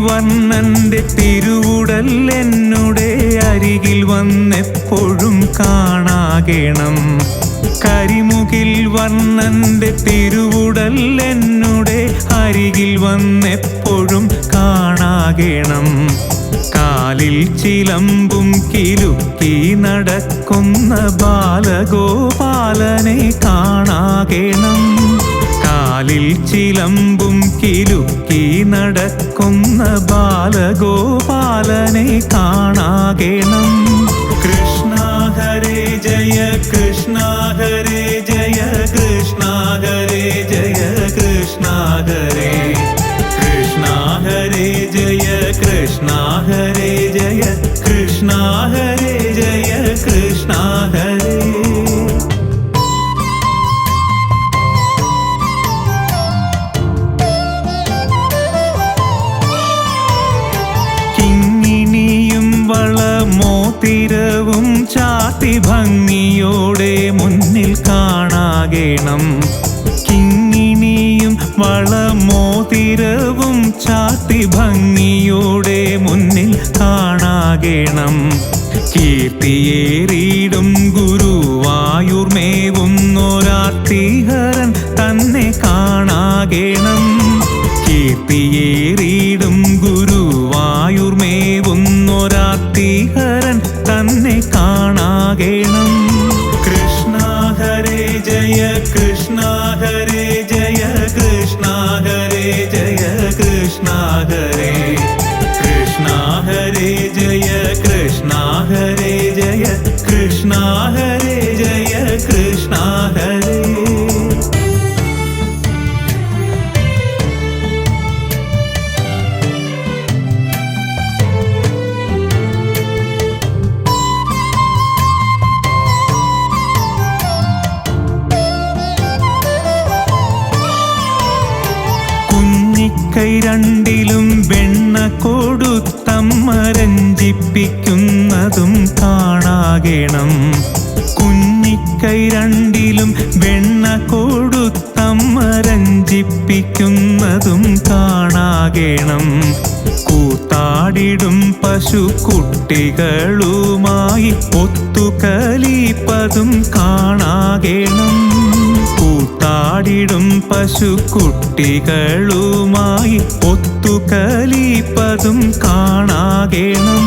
വർണ്ണന്റെ തിരുവുടൽ എന്നുടെ അരികിൽ വന്നെപ്പോഴും കാണാകണം. കരിമുകിൽ വർണ്ണന്റെ തിരുവുടൽ എന്നുടെ അരികിൽ വന്നെപ്പോഴും കാണാകണം. കാലിൽ ചിലമ്പും കിലുക്കി നടക്കുന്ന ബാലഗോപാലനെ കാണാകണം. കാലിൽ ചിലമ്പും കിലുക്കി നടക്കുന്ന ബാലഗോപാലനെ കാണാകണം. കൃഷ്ണ ഹരേ ജയ കൃഷ്ണ ഹരേ ജയ കൃഷ്ണ ഹരേ ജയ കൃഷ്ണ ഹരേ കൃഷ്ണ ഹരേ ജയ കൃഷ്ണ ഹരേ ജയ കൃഷ്ണ ഹരേ ജയ കൃഷ്ണ ഹരേ. മോതിരവും ചാത്തി ഭംഗിയോടെ മുന്നിൽ കാണാകണം. കിങ്ങിണിയും വളമോതിരവും ചാത്തി ഭംഗിയോടെ മുന്നിൽ കാണാകണം. കീർത്തിയേറിയിടും ഗുരുവായൂർമേവുന്നൊരാർത്തിഹരൻ തന്നെ കാണാകണം. കീർത്തിയേറിയിടും ഗുരുവായൂർമേവുന്നൊരാർത്തിഹരൻ തന്നെ കാണാകണം. കൃഷ്ണ ഹരേ ജയ കൃഷ്ണ ഹരേ ജയ കൃഷ്ണ ഹരേ ജയ കൃഷ്ണ ഹരേ കൃഷ്ണ ഹരേ ജയ കൃഷ്ണ ഹരേ ജയ കൃഷ്ണ ഹരേ ജയ കൃഷ്ണ ഹരേ. കൈ രണ്ടിലും വെണ്ണ കൊടുത്തമ്മ രഞ്ജിപ്പിക്കുന്നതും കാണാകണം. കുഞ്ഞിക്കൈ രണ്ടിലും വെണ്ണ കൊടുത്തമ്മ രഞ്ജിപ്പിക്കുന്നതും കാണാകണം. കൂത്താടിടും പശുക്കുട്ടികളുമായി ഒത്തുകലിപ്പതും കാണാകണം. കൂത്താടിടും പശുക്കുട്ടികളുമായി ഒത്തുകലിപ്പതും കാണാകണം.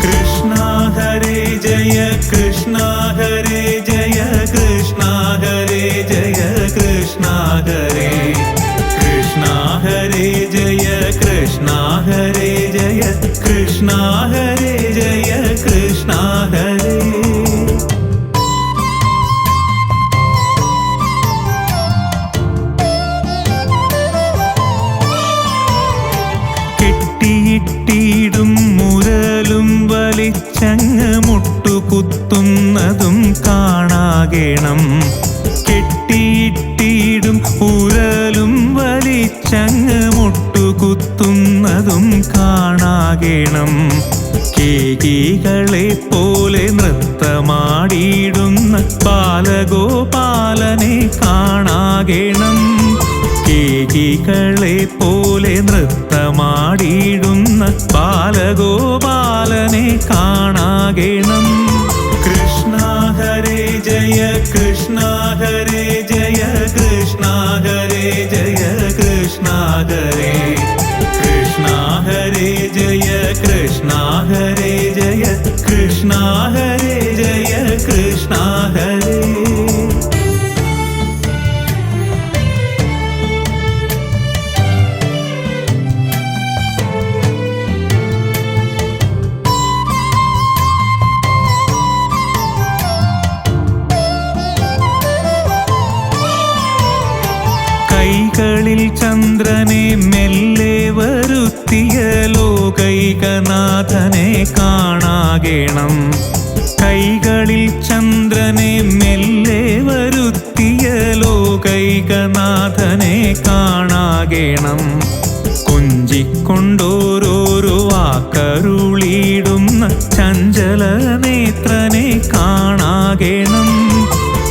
കൃഷ്ണ ഹരേ ജയ കൃഷ്ണ ഹരേ ജയ കൃഷ്ണ ഹരേ ജയ കൃഷ്ണ ഹരേ കൃഷ്ണ ഹരേ ജയ കൃഷ്ണ ഹരേ ജയ കൃഷ്ണ ഹരേ ജയ കൃഷ്ണ ഹരേ. കെട്ടിയിട്ടിടും മുരലും വലിച്ചങ്ങ് മുട്ടുകുത്തുന്നതും കാണാകണം. കെട്ടിയിട്ടിടും ഉരലും വലിച്ചങ്ങ് മുട്ടുകുത്തുന്നതും കാണാകണം. കേകികളെ പോലെ നൃത്തമാടിയിടുന്ന ബാലഗോപാലനെ കാണാകണം. കേകികളെ പോലെ നൃത്തമാടിയിടുന്ന ബാലഗോപാലനെ കാണാകണം. കൃഷ്ണ ഹരേ ജയ കൃഷ്ണ ഹരേ ജയ കൃഷ്ണ ഹരേ ജയ കൃഷ്ണ ഹരേ കൃഷ്ണ ഹരേ ജയ കൃഷ്ണ ഹരേ ജയ കൃഷ്ണ ഹരേ ജയ കൃഷ്ണ ഹരേ. കൈകളിൽ ചന്ദ്രനെ മെല്ലെ വരുത്തിയ ലോകൈകനാഥനെ കാണാകണം. കൈകളിൽ ചന്ദ്രനെ മെല്ലെ വരുത്തിയ ലോകൈകനാഥനെ കാണാകണം. കൊഞ്ചിക്കൊണ്ടോരോരോ വാക്കരുളിയിടുന്ന ചഞ്ചല നേത്രനെ കാണാകണം.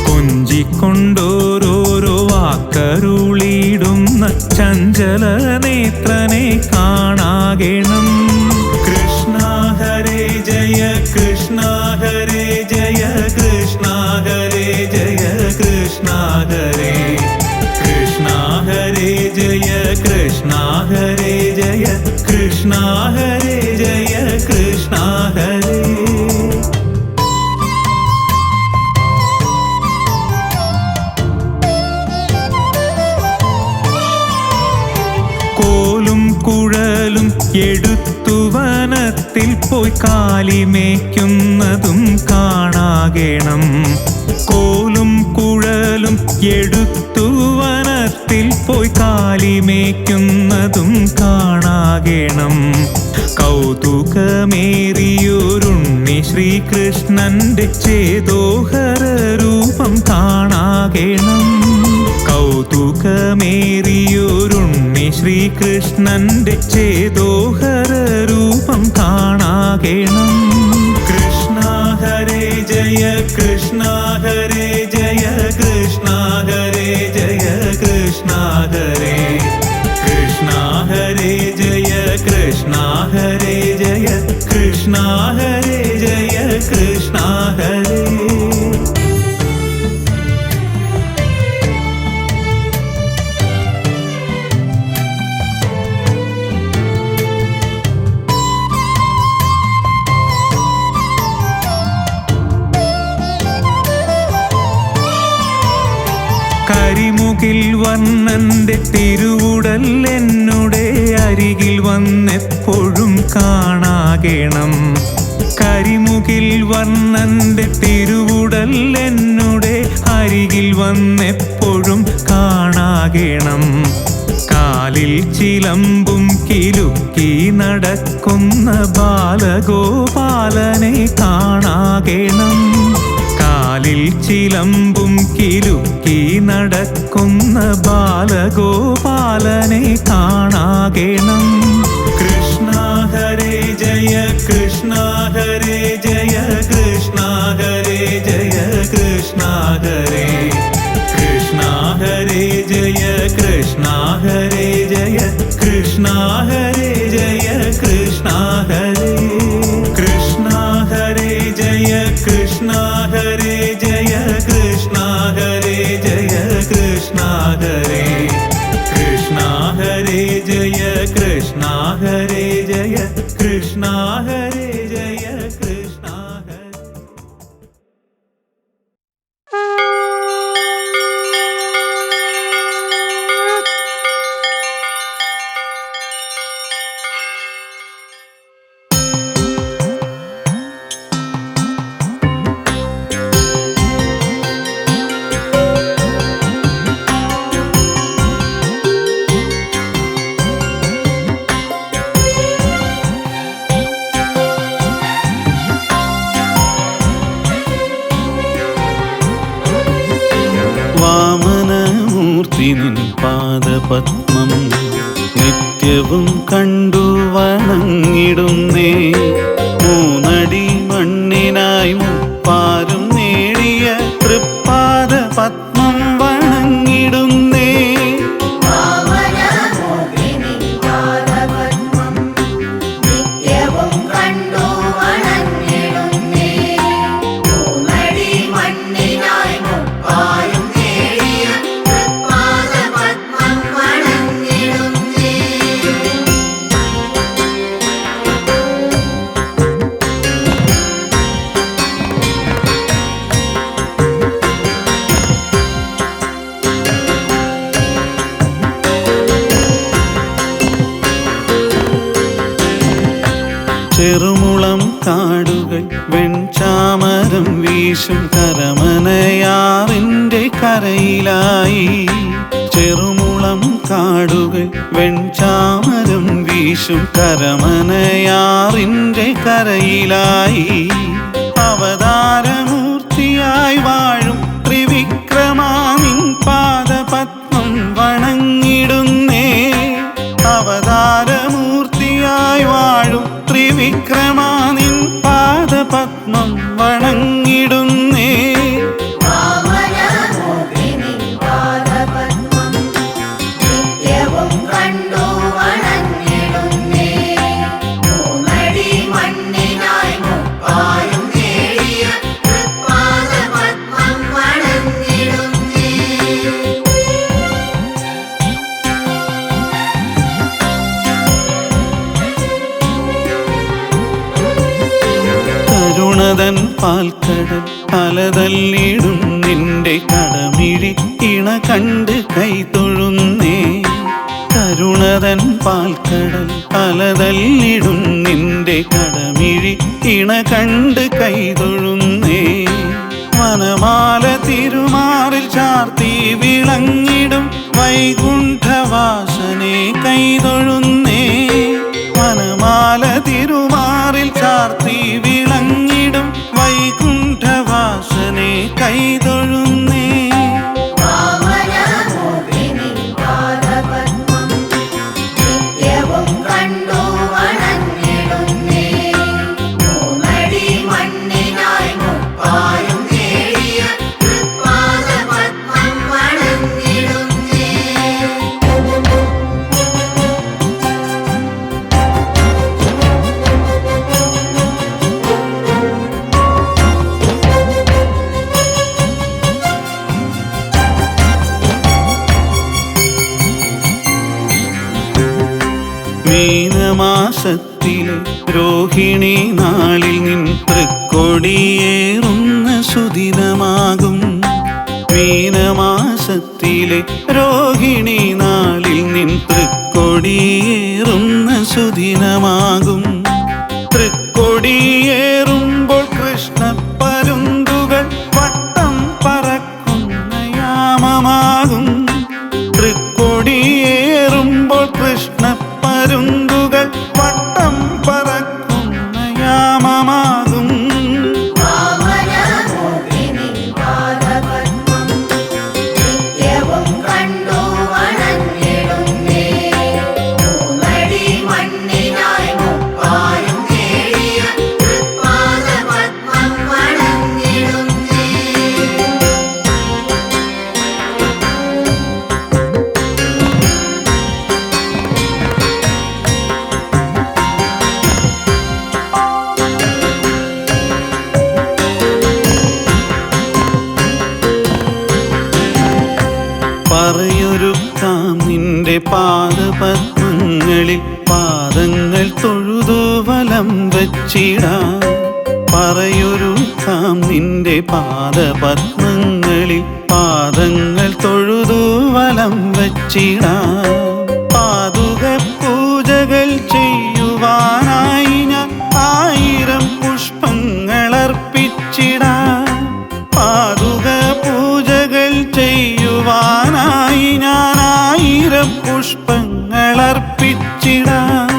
കൊഞ്ചിക്കൊണ്ടോരോരോ വാക്കരുളിയിടുന്ന ചഞ്ചല നേത്രനെ കാണാകണം. ഹരേ ജയ കൃഷ്ണ ഹരേ ജയ കൃഷ്ണ ഹരേ കൃഷ്ണ ഹരേ ജയ കൃഷ്ണ ഹരേ ജയ കൃഷ്ണ ഹരേ ജയ കൃഷ്ണ ഹരേ. കോലും കുഴലും എടുത്തു വനത്തിൽ പോയി കാലിമേക്കുന്നതും കാണാകേണം. കോലും കുഴലും എടുത്തു വനത്തിൽ പോയി കാലിമേക്കുന്നതും കാണാകേണം. കൗതുകമേറിയൊരുണ്ണി ശ്രീകൃഷ്ണന്റെ ചേതോഹര രൂപം കാണാകേണം. കൗതുകമേറിയൊരുണ്ണി ശ്രീകൃഷ്ണന്റെ ചേതോഹര രൂപം കാണാകേണം. കൃഷ്ണ ഹരേ ജയ കൃഷ്ണ ഹരേ ജയ കൃഷ്ണ ഹരേ ജയ കൃഷ്ണ ഹരേ കൃഷ്ണ ഹരേ ജയ കൃഷ്ണ ഹരേ ജയ കൃഷ്ണ ഹരേ ജയ കൃഷ്ണ ഹരേ. കരിമുകിൽ വർണ്ണന്റെ തിരുവുടൽ എന്നുടെ അരികിൽ വന്നെപ്പോഴും കാണാകേണം. കരിമുകിൽ വർണ്ണന്റെ തിരുവുടൽ എന്നുടെ അരികിൽ വന്നെപ്പോഴും കാണാകേണം. കാലിൽ ചിലമ്പും കിലുക്കി നടക്കുന്ന ബാലഗോപാലനെ കാണാകേണം. കാലിൽ ചിലമ്പും കിലുക്കി നടക്കുന്ന ബാലഗോപാലനെ കാണാകേണം. കൃഷ്ണ ഹരേ ജയ കൃഷ്ണ ഹരേ ജയ കൃഷ്ണ ഹരേ ജയ കൃഷ്ണ ഹരേ കൃഷ്ണ ഹരേ ജയ കൃഷ്ണ ഹരേ ജയ കൃഷ്ണ ഹരേ ജയ കൃഷ്ണ ഹരേ കൃഷ്ണ ഹരേ ജയ കൃഷ്ണ ഹരേ ജയ കൃഷ്ണ ഹരേ ജയ കൃഷ്ണ ഹരേ കൃഷ്ണ ഹരേ ജയ കൃഷ്ണ ഹരേ ജയ കൃഷ്ണ ഹരേ ജയ കൃഷ്ണ ഹരേ. നിൻ പാദപത്മം നിത്യവും കണ്ടു വണങ്ങിടുന്നേ. മൂന്നടി മണ്ണിനായി മുപ്പാരും നേടിയ തൃപ്പാദപത്മം വണങ്ങിടുന്നേ. ചെറുമുളം കാടുകൾ വെൺചാമരം വീശും കരമനയാറിൻ്റെ കരയിലായി. ചെറുമുളം കാടുകൾ വെൺചാമരം വീശും കരമനയാറിൻ്റെ കരയിലായി. അവതാരമൂർത്തിയായി വാഴും ത്രിവിക്രമാനിൻ പാദപത്മം വണങ്ങിടുന്നേ. അവതാരമൂർത്തിയായി വാഴും ത്രിവിക്രമാനിൻ പാദപത്മം വണങ്ങിടുന്നേ. മണ്ണിനായി മുപ്പായും നേടിയ പാൽക്കടൽ അലതല്ലിടും നിന്റെ കടമിഴി ഇണ കണ്ട് കൈതൊഴുന്നേ. കരുണതൻ പാൽക്കടൽ അലതല്ലിടും നിന്റെ കടമിഴി ഇണ കണ്ട് കൈതൊഴുന്നേ. വനമാല തിരുമാറിൽ ചാർത്തി വിളങ്ങിടും വൈകുണ്ഠവാസനെ കൈതൊഴുന്നേ. വനമാല തിരുമാറിൽ ചാർത്തി വിളങ്ങിടും വൈകുണ്ഠവാസനെ കൈതൊഴുന്നേ. മീനമാസത്തിലെ രോഹിണി നാളിൽ നിൻ തൃക്കൊടിയേറുന്ന സുദിനമാകും. മീനമാസത്തിലെ രോഹിണി നാളിൽ നിൻ തൃക്കൊടിയേറുന്ന സുദിനമാകും. തൃക്കൊടിയേറുമ്പോൾ കൃഷ്ണപ്പരുന്തുകൾ വട്ടം പറക്കുന്ന യാമമാകും. തൃക്കൊടിയേറുമ്പോൾ കൃഷ്ണപ്പരുന്തുകൾ വട്ടം പറക്കുന്ന യാമമാകും. പറയൊരുക്കാം നിന്റെ പാദപത്മങ്ങളിൽ പാദങ്ങൾ തൊഴുതു വലം വച്ചിടാം. പറയൊരുക്കാം നിന്റെ പാദപത്മങ്ങളിൽ പാദങ്ങൾ തൊഴുതു വലം വച്ചിടാം. പാതുക പൂജകൾ ചെയ്യുവാനായി ഞാൻ 1000 പുഷ്പങ്ങൾ അർപ്പിച്ചിടാം. പാതുക പൂജകൾ ചെയ്യുവാനായി ഞാൻ 1000 പുഷ്പങ്ങൾ അർപ്പിച്ചിടാം.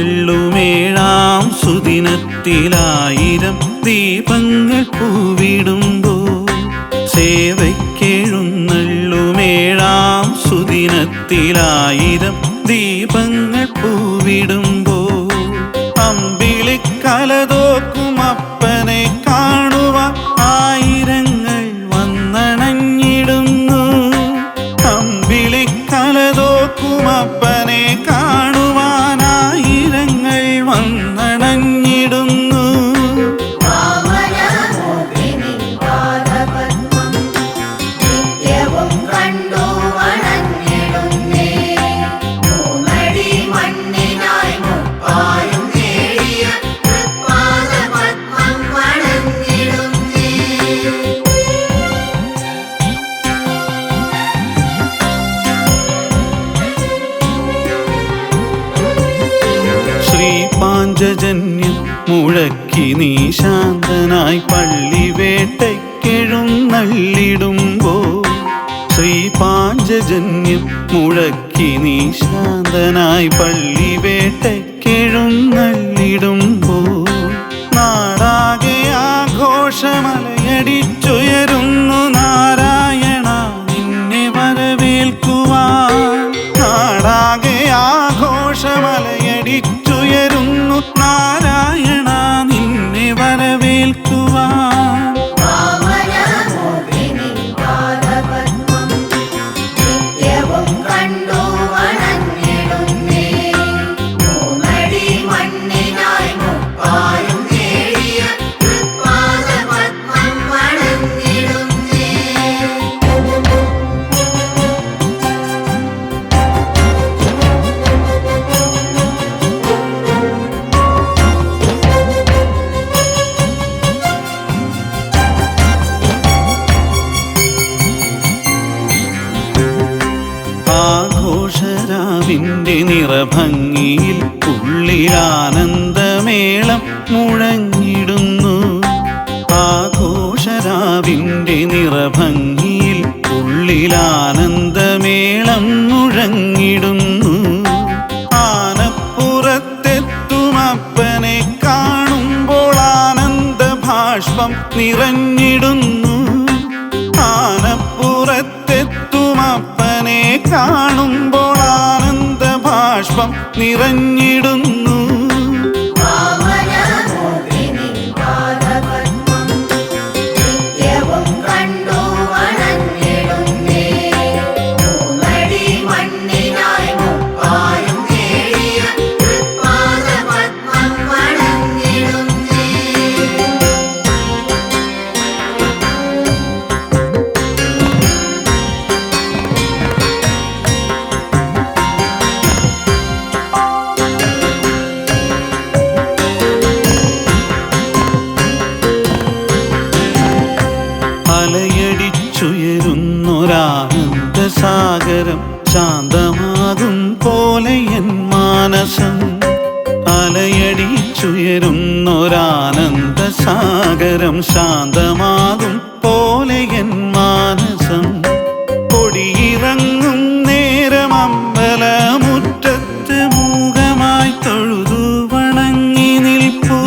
സേവയ്ക്കെഴുന്നള്ളുമേഴാം സുദിനത്തിൽ 1000 ദീപങ്ങൾ പൂവിടുമ്പോൾ. സേവയ്ക്കെഴുന്നള്ളുമേഴാം സുദിനത്തിൽ 1000 ദീപങ്ങൾ പൂവിടുമ്പോൾ. അമ്പിളിക്കലതോക്കും അപ്പനെ കാണുവാൻ 1000ങ്ങൾ വന്നണഞ്ഞിടുന്നു. അമ്പിളിക്കലതോക്കും അപ്പനെ കാണുവാൻ 1000ങ്ങൾ വന്നണഞ്ഞിടുന്നു. ശ്രീപാഞ്ചജന്യം മുഴക്കി നീ ശാന്തനായി പള്ളിവേട്ടയ്ക്കെഴുന്നള്ളിടുമ്പോൾ. ശ്രീപാഞ്ചജന്യം മുഴക്കി നീ ശാന്തനായി പള്ളിവേട്ടയ്ക്കെഴുന്നള്ളിടുമ്പോൾ. നാടാകെ ആഘോഷമലയടിച്ചുയരുന്നു നാരായണ നിന്നെ വരവേൽക്കുവാൻ. നാടാകെ ആഘോഷരാവിൻ്റെ നിറഭംഗിയിൽ ഉള്ളിലാനന്ദമേളം മുഴങ്ങിടുന്നു. ആഘോഷരാവിൻ്റെ നിറഭംഗിയിൽ ഉള്ളിലാനന്ദമേളം മുഴങ്ങിടുന്നു. ആനപ്പുറത്തെത്തും അപ്പനെ കാണുമ്പോൾ ആനന്ദഭാഷ്പം നിറഞ്ഞിടുന്നു. ആനപ്പുറത്തെത്തും അപ്പനെ കാണുമ്പോൾ ആനന്ദഭാഷ്പം നിറഞ്ഞിടുന്നു. അലയടിച്ചുയരുന്നൊരാനന്ദസാഗരം ശാന്തമാകും പോലെ എൻ മാനസം. അലയടിച്ചുയരുന്നൊരാനന്ദസാഗരം ശാന്തമാകും പോലെ എൻ മാനസം. കൊടിയിറങ്ങും നേരം അമ്പലമുറ്റത്ത് മൂകമായി തൊഴുതു വണങ്ങി നിൽപ്പൂ.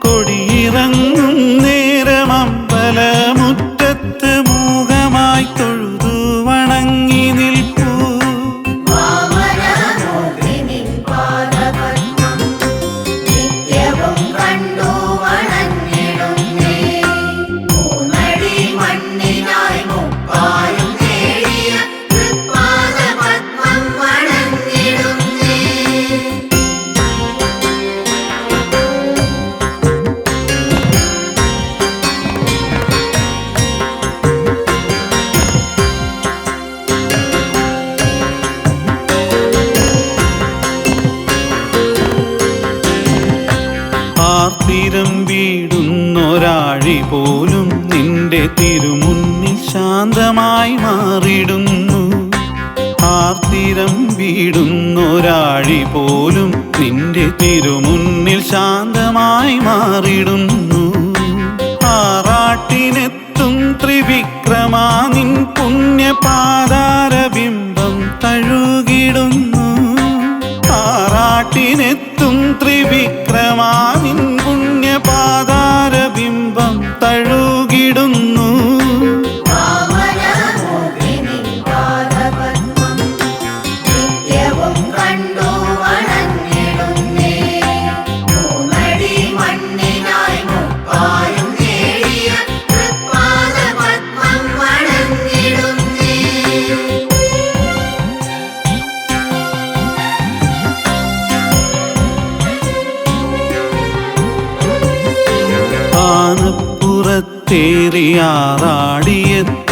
കൊടിയിറങ്ങും നേരം അമ്പലമുറ്റത്ത് മൂകമായി തൊഴുതു വണങ്ങി നിൽപ്പൂ. ആർത്തിരം വീടുന്നൊരാഴി പോലും നിന്റെ തിരുമുന്നിൽ ശാന്തമായി മാറിടുന്നു. ആർത്തിരം വീടുന്നൊരാഴി പോലും നിന്റെ തിരുമുന്നിൽ ശാന്തമായി മാറിടുന്നു. ആറാട്ടിനെത്തും ത്രിവിക്രമാ നിൻ പുണ്യപാദാരബിംബം തഴുകിടുന്നു. ആറാട്ടിനെത്തും ത്രിവിക്രമാ നിൻ പുണ്യപാദാരബിംബം തഴുകിടുന്നു.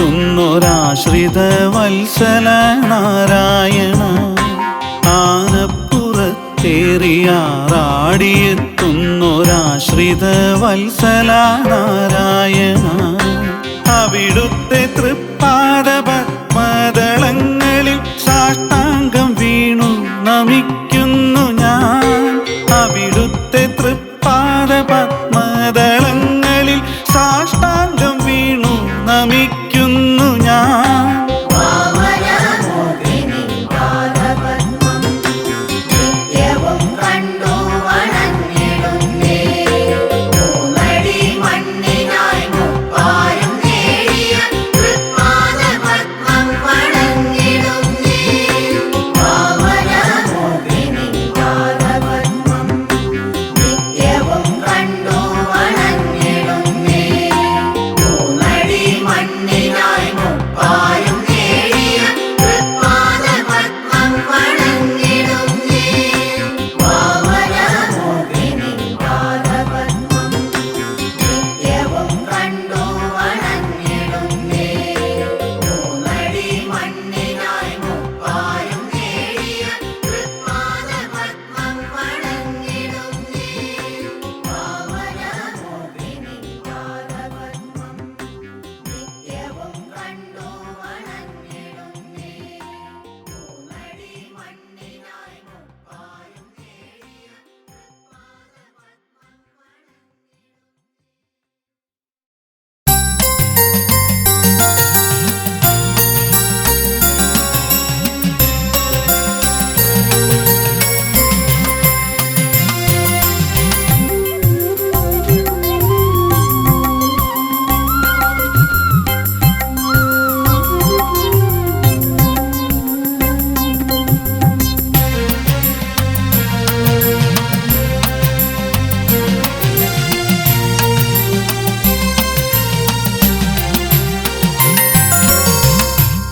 ആനപ്പുറത്തേറിയാറാടിയെത്തുന്നൊരാശ്രിത വത്സല നാരായണ. ആനപ്പുറത്തേറിയാറാടിയെത്തുന്നൊരാശ്രിത വത്സല നാരായണ. അവിടുത്തെ തൃപ്പാദ പദ്മദളങ്ങളിൽ സാഷ്ടാംഗം വീണു നമിക്കുന്നു ഞാൻ. അവിടുത്തെ തൃപ്പാദ പദ്മദളങ്ങളിൽ സാഷ്ടാംഗം വീണു നമിക്കുന്നു ഞാൻ. മണ്ണിനായി മുപ്പായും നേടിയ തൃപ്പാദ പദ്മം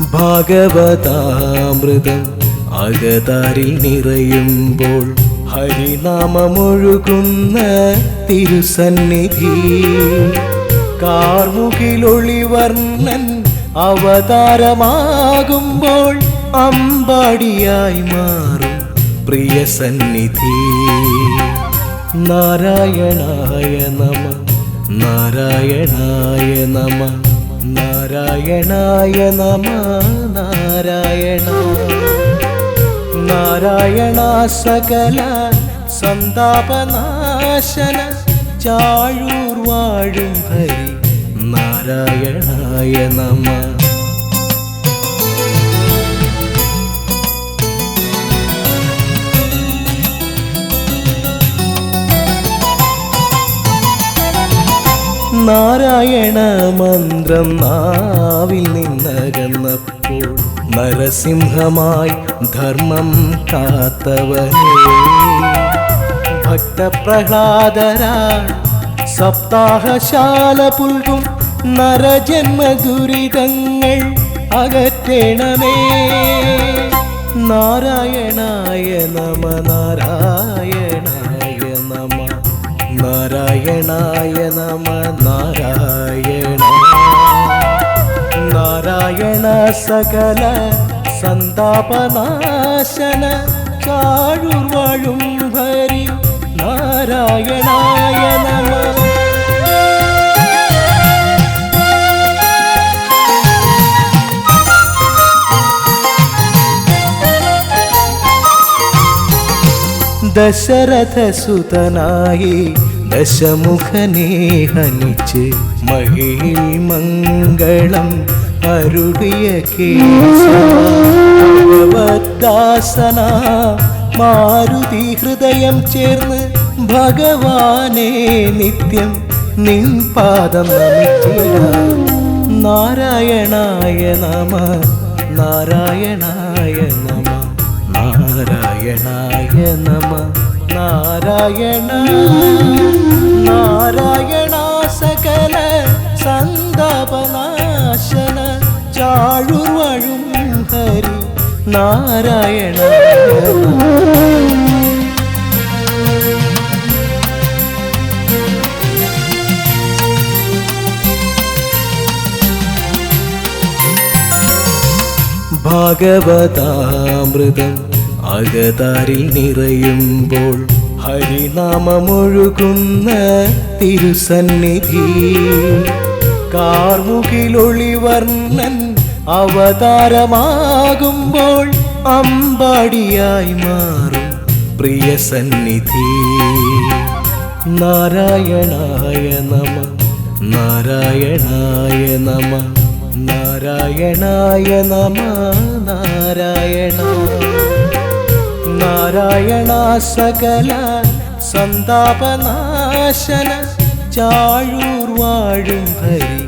ഭാഗവതാമൃതം അകതാരിൽ നിറയുമ്പോൾ ഹരിനാമമൊഴുകുന്ന തിരുസന്നിധി കാർമുകിലൊളിവർണ്ണൻ അവതാരമാകുമ്പോൾ അമ്പാടിയായി മാറും പ്രിയ സന്നിധി നാരായണായ നമ നാരായണായ നമ നാരായണായ നമ നാരായണ നാരായണ സകല സന്താപനാശന ചാഴൂർ വാഴും ഹരി നാരായണായ നമ നാരായണ മന്ത്രം നാവിൽ നിന്നകന്നപ്പോൾ നരസിംഹമായി ധർമ്മം കാത്തവനേ ഭക്തപ്രഹ്ലാദരാൾ സപ്താഹശാല പുൽകും നരജന്മ ദുരിതങ്ങൾ അകറ്റണമേ നാരായണായ നമ നാരായണായ നമ നാരായണായ നമ നാരായണ നാരായണ സകല സന്താപനാശന ചാഴൂർ വാഴും ഹരി നാരായണായ നമ ദശരഥസുതനായി ദശമുഖനെ ഹനിച്ച് മഹിൽ മംഗളം അരുളിയ കേശവദാസന മാരുതി ഹൃദയം ചേർന്ന് ഭഗവാനെ നിത്യം നിൻ പാദം നമിച്ചിടാം നാരായണായ നമ നാരായണായ നമ നാരായണായ നമ നാരായണ നാരായണ സകല സന്താപനാശന ചാഴൂർ വാഴും ഹരി നാരായണ ഭാഗവതാമൃതം അകതാരിൽ നിറയുമ്പോൾ ഹരിനാമമൊഴുകുന്ന തിരുസന്നിധി കാർമുകിലൊളിവർണ്ണൻ അവതാരമാകുമ്പോൾ അമ്പാടിയായി മാറും പ്രിയ സന്നിധി നാരായണായ നമ നാരായണായ നമ നാരായണായ നമ നാരായണ നാരായണ സകല സന്താപനാശന ചാഴൂർ വാഴും ഹരി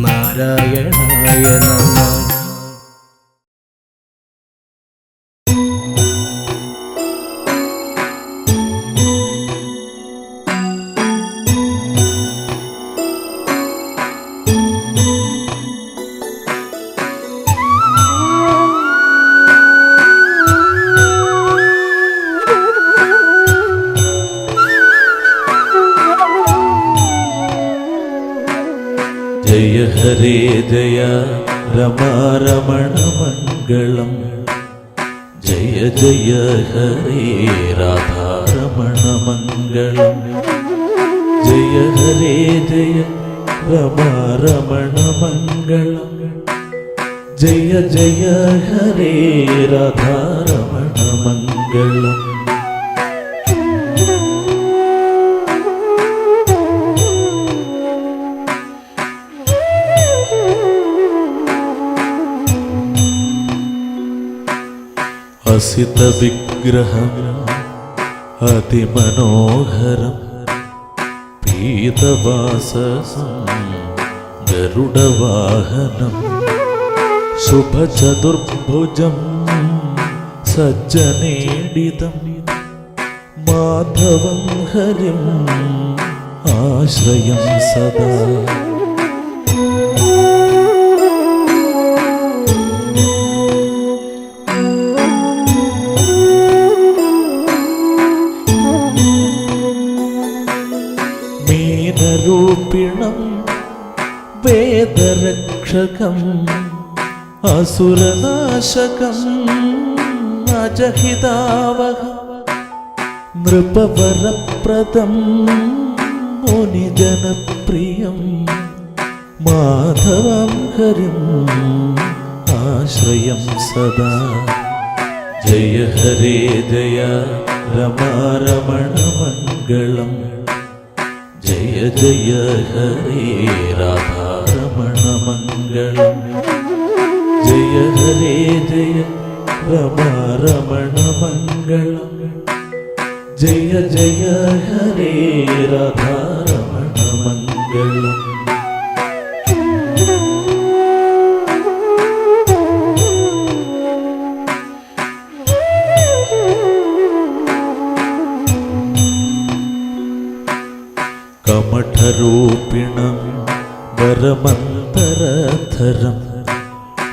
നാരായണായ നമ ജയ ഹരേ ജയ രമാരമണ മംഗളം ജയ ജയ ഹരേ രാധാരമണ മംഗളം ജയ ഹരേ ജയ രമാരമണ മംഗളം ജയ ജയ ഹരേ രാധാരമണ മംഗളം അസിത വിഗ്രഹം അതിമനോഹരം പീതവാസസം ഗരുഡവാഹനം ശുഭചതുർഭുജം സജ്ജനേഡിതം മാധവം ഹരിം ആശ്രയം സദാ രക്ഷകം അസുരനാശകം അജഹിതാവഹം നൃപവരപ്രദം മുനിജനപ്രിയം മാധവം ഹരിം ആശ്രയം സദാ. ജയ ഹരേ ജയ രമാരമണമംഗളം ജയ ജയ ഹരേ രാധാരമണമംഗളം ജയ ഹരേ ജയ രമാരമണമംഗളം ജയ ജയ ഹരേ രാധാരമണമംഗളം. കമഠരൂപിണം വരമന്തരധരം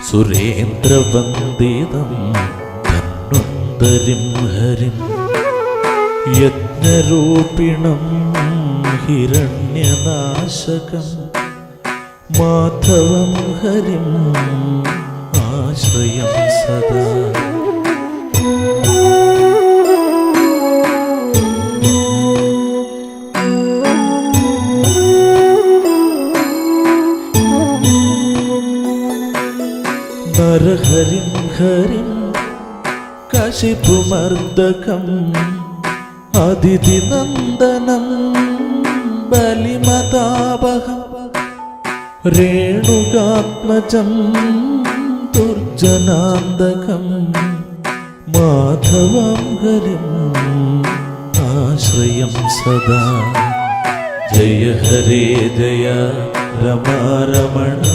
സുരേന്ദ്രവന്ദിതം ധന്വന്തരിം ഹരിം യജ്ഞരൂപിണം ഹിരണ്യനാശകം മാധവം ഹരിം ആശ്രയം സദാ. നരഹരിം ഹരിം കശിപുമർദ്ദകം അതിഥിനന്ദനം ബലിമതാപഹം രേണുകാത്മജം ദുർജനാന്തകം മാധവം ഹരിം ആശ്രയം സദാ. ജയ ഹരേ ജയ രമാരമണമംഗളം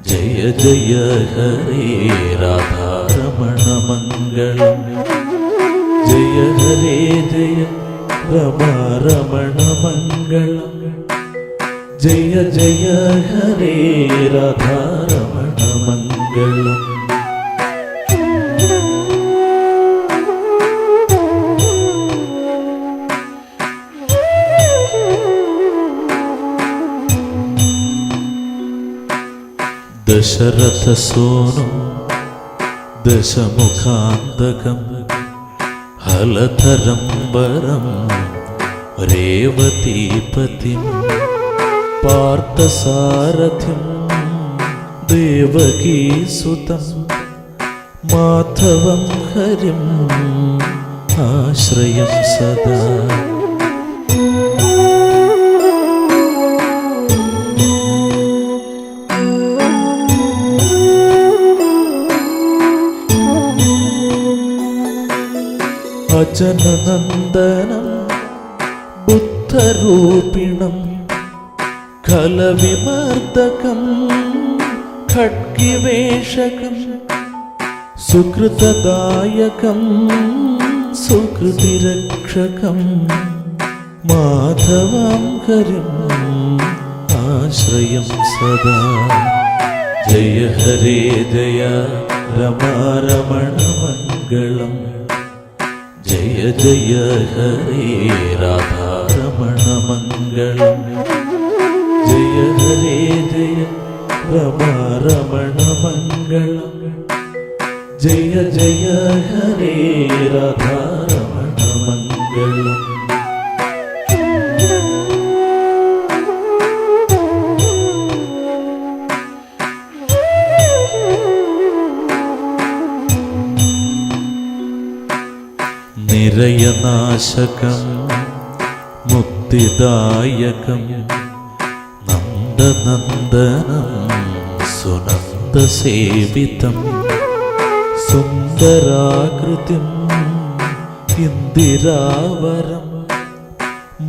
ജയ ജയ ഹരേ രാധാരമണമംഗളം ജയ ഹരേ ജയ രമാരമണമംഗളം ജയ ജയ ഹരേ രാധാരമണമംഗളം. ദശരഥസോനം ദശമുഖാന്തകം ഹലധരം വരം രേവതീപതിം പാർത്ഥസാരഥിം ദേവകീസുതം മാധവം ഹരിം ആശ്രയം സദാ. അജനനന്ദനം ബുദ്ധരൂപിണം ഖലവിമർദ്ദകം ഖഡ്ഗിവേഷകം സുകൃതദായകം സുകൃതിരക്ഷകം മാധവം ഹരിം ആശ്രയം സദാ. ജയ ഹരേ ജയ രമാരമണമംഗളം ജയ ജയ ഹരേ രാധാരമണമംഗളം ജയ ഹരേ ജയ രമാരമണമംഗളം ജയ ജയ ഹരേ രാധാരമണമംഗളം. നിരയനാശകം മുക്തിദായകം നന്ദനന്ദനം സുനന്ദസേവിതം സുന്ദരാകൃതിം ഇന്ദിരാവരം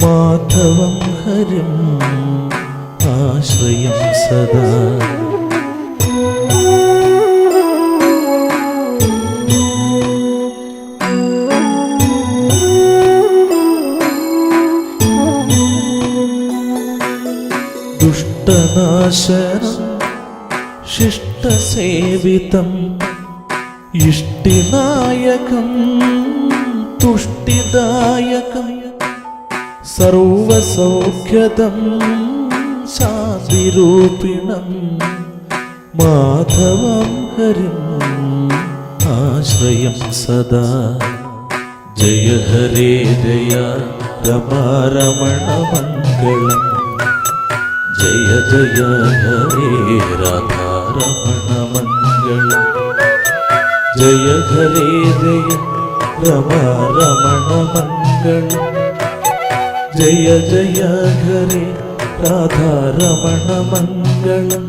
മാധവം ഹരിം ആശ്രയം സദാ. ദുഷ്ടനാശനം ശിഷ്ടസേവിതം ഇഷ്ടിനായകം തുഷ്ടിദായകം സർവസൗഖ്യദം ശാന്തി ശാന്തിരൂപിണം മാധവം ഹരിം ആശ്രയം സദാ. ജയ ഹരേ ജയ രമാരമണ മംഗളം. ജയ ജയ ഹരേ രാധാരമണ മംഗളം. ജയ ഹരേ ജയ രമാരമണ മംഗളം. ജയ ജയ ഹരേ രാധാരമണ മംഗളം.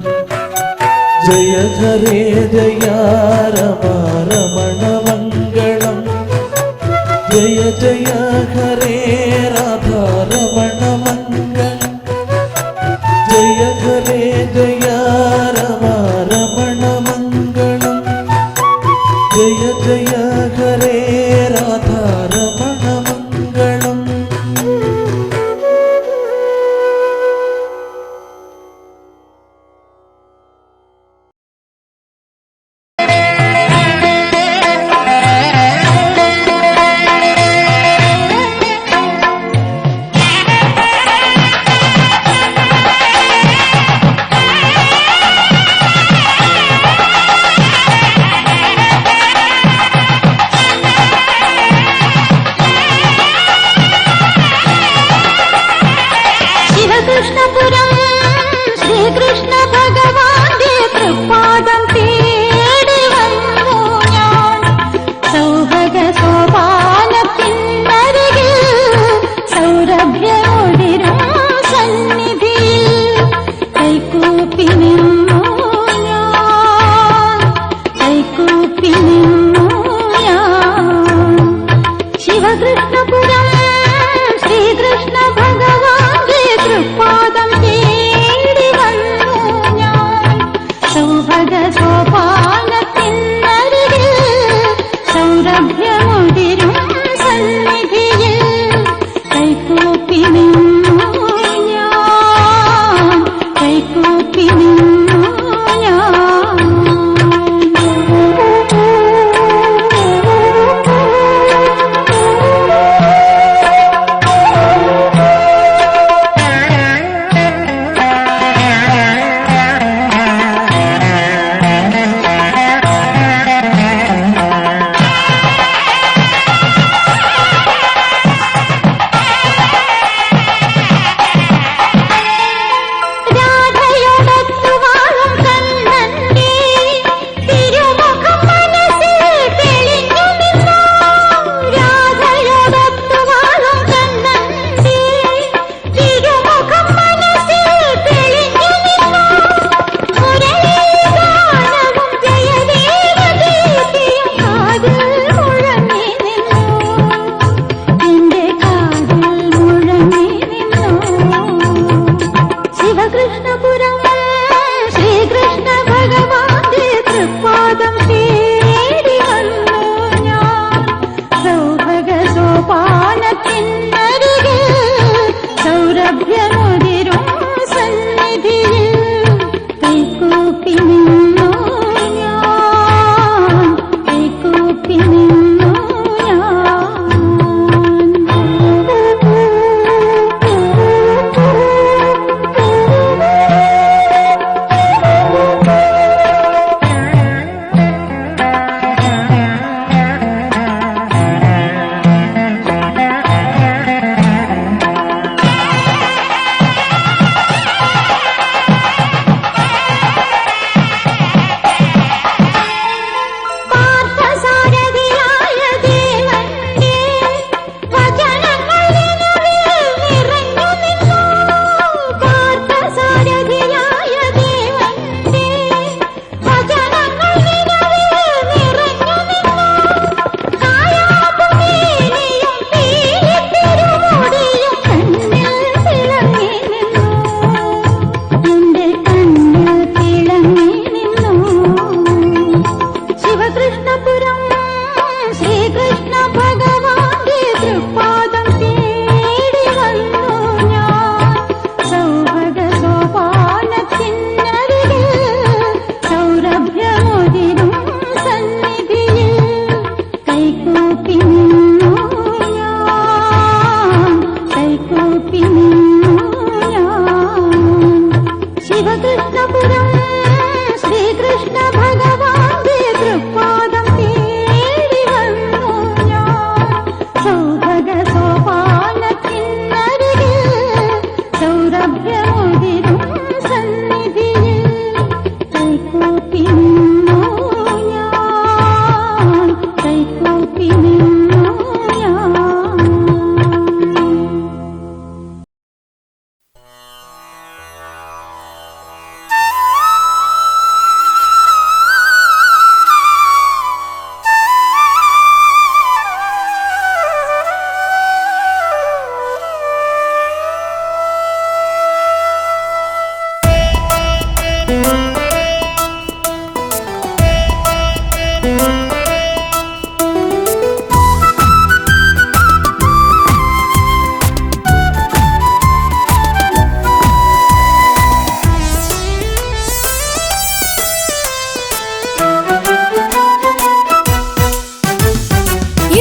ജയ ഹരേ ജയ രമാരമണ മംഗളം. ജയ ജയ ഹരേ രാധാരമണ മംഗളം. ജയ ഹരേ ജയ രമാരമണ മംഗളം. ജയ ജയ ഹരേ രാധാരമണ മംഗളം.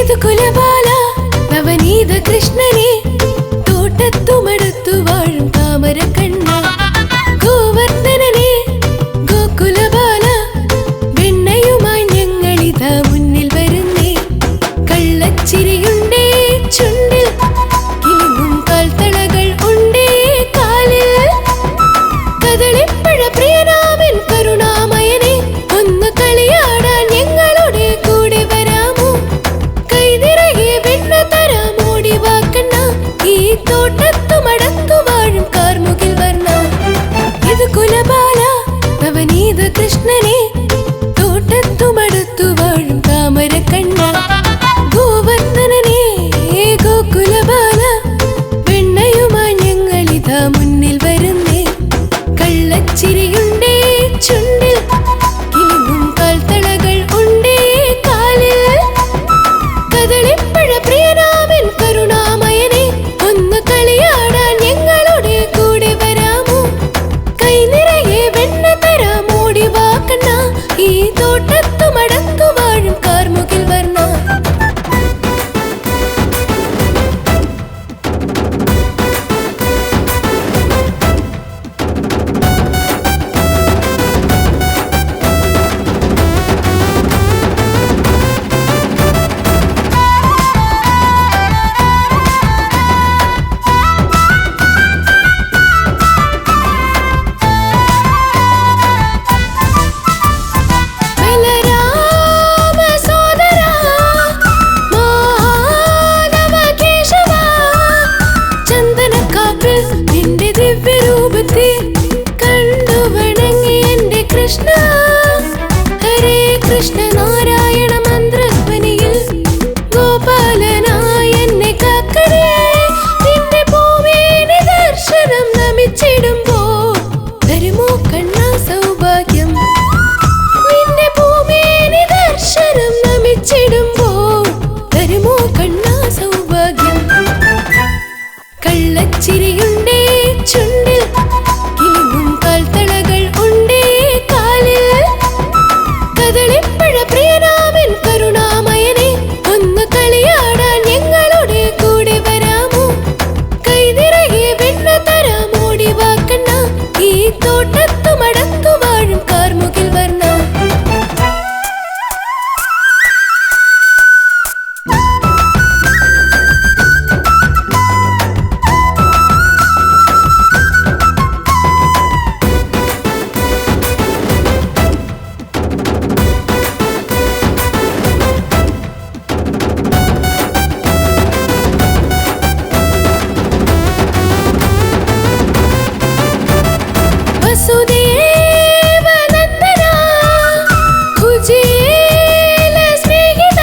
ഇത് കുലബാല നവനീത കൃഷ്ണനെ തോട്ടത്തുമടുത്തു വാഴും താമര കണ്ണ ഗോവർദ്ധനനെ ഗോകുലബാല വെണ്ണയുമായി ഞങ്ങളിതാ മുന്നിൽ വരുന്നേ കള്ളച്ചിരിയുണ്ടേ ചുണ്ടിൽ കിലുങ്ങും കാൽത്തളകൾ ഉണ്ടേ കാലിൽ കദളിപ്പഴ പ്രിയനാമൻ കരുണാമയനെ ഒന്ന് കളിയാടാൻ ഞങ്ങളുടെ കൂടെ വരാമോ കൈനിറയെ വെണ്ണ തരാമോടി വാക്കണ്ണ ഈ തോട്ടത്തു മടത്തു വാഴും കാർമുകിൽ വർണ്ണ ഇത് കുലബാല നവനീത കൃഷ്ണനെ തോട്ടത്തു മടത്തു വാഴും താമര കണ്ണ ഗോവർദ്ധനനെ ഗോകുലബാല വെണ്ണയുമായി ഞങ്ങളിതാ മുന്നിൽ വരുന്നേ കള്ളച്ചിരിയുണ്ടേ ചുണ്ടിൽ കിലുങ്ങും കാൽത്തളകൾ ഉണ്ടേ കാലിൽ കദളിപ്പഴ പ്രിയനാമൻ കരുണാമയനെ ഒന്ന് കളിയാടാൻ ഞങ്ങളുടെ കൂടെ വരാമോ കൈനിറയെ വെണ്ണ തരാമോടി വാക്കണ്ണ ഈ തോട്ടത്തു മടത്തു വാഴും കാർമുകിൽ വർണ്ണ ബലരാമ സോദരാ മാധവ കേശവ ചന്ദനക്കാപ്പിൽ നിന്റെ ദിവ്യരൂപത്തെ കണ്ടു വണങ്ങി എന്റെ കൃഷ്ണ ഹരേ കൃഷ്ണ നാരായണ മന്ത്രധ്വനിയിൽ ഗോപാലനായ എന്നെ കാക്കണേ നിന്റെ ഭൂമിയെ ദർശനം നമിച്ചിടുമ്പോൾ തരുമോ കണ്ണ സൗഭാഗ്യം നിന്റെ ഭൂമിയെ ദർശനം നമിച്ചിടുമ്പോൾ തരുമോ കണ്ണ സൗഭാഗ്യം കള്ളച്ചിരിയുണ്ടേ ചുണ്ടിൽ കിലുങ്ങും കാൽത്തളകൾ ഉണ്ടേ കാലിൽ കദളിപ്പഴ പ്രിയനാമൻ കരുണാമയനെ ഒന്ന് കളിയാടാൻ ഞങ്ങളുടെ കൂടെ വരാമോ കൈനിറയെ വെണ്ണ തരാമോടി വാക്കണ്ണ ഈ തോട്ടത്തു മടത്തു വാഴും കാർമുകിൽ വർണ്ണ വസുദേവനന്ദന കുചേല സ്നേഹിത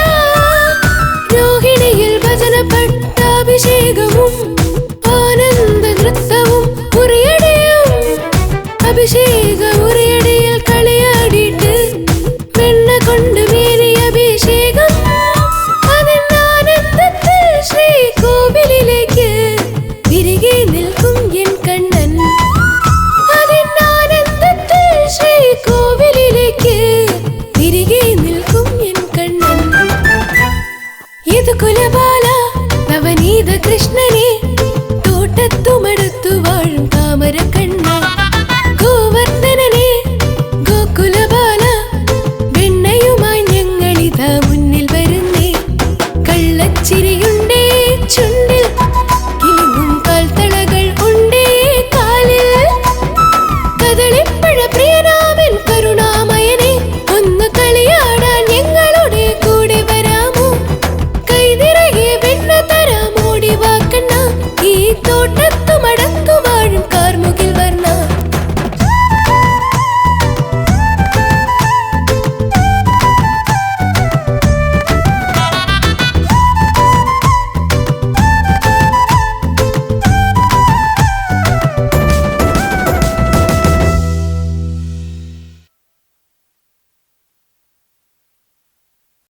രോഹിണിയിൽ ഭജന പട്ടാഭിഷേകവും ആനന്ദ നൃത്തവും ഉറിയടിയും അഭിഷേക ഉറിയടിയിൽ കളിയാടിയിട്ട് വെണ്ണ കൊണ്ട് മേരിയ അഭിഷേകം അതിനാനന്ദത്തിൽ ശ്രീ കോവിലിലേക്ക് തിരികെ നിൽക്കും എൻ കണ്ണൻ അതിനാനന്ദത്തിൽ ശ്രീ കോവിലിലേക്ക് തിരികെ നിൽക്കും എൻ കണ്ണൻ ഇത് കുലബാല നവനീത കൃഷ്ണനെ തോട്ടത്തുമടുത്തു വാഴും താമര കണ്ണ ഗോവർദ്ധനനെ ഗോകുലബാല വെണ്ണയുമായി ഞങ്ങളിതാ മുന്നിൽ വരുന്നേ കള്ളച്ചിരിയുണ്ടേ ചുണ്ടിൽ കിലുങ്ങും കാൽത്തളകൾ ഉണ്ടേ കാലിൽ കദളിപ്പഴ പ്രിയനാമൻ കരുണാമയനെ ഒന്ന് കളിയാടാൻ ഞങ്ങളുടെ കൂടെ വരാമോ കൈനിറയെ വെണ്ണ തരാമോടി വാക്കണ്ണ ഈ തോട്ട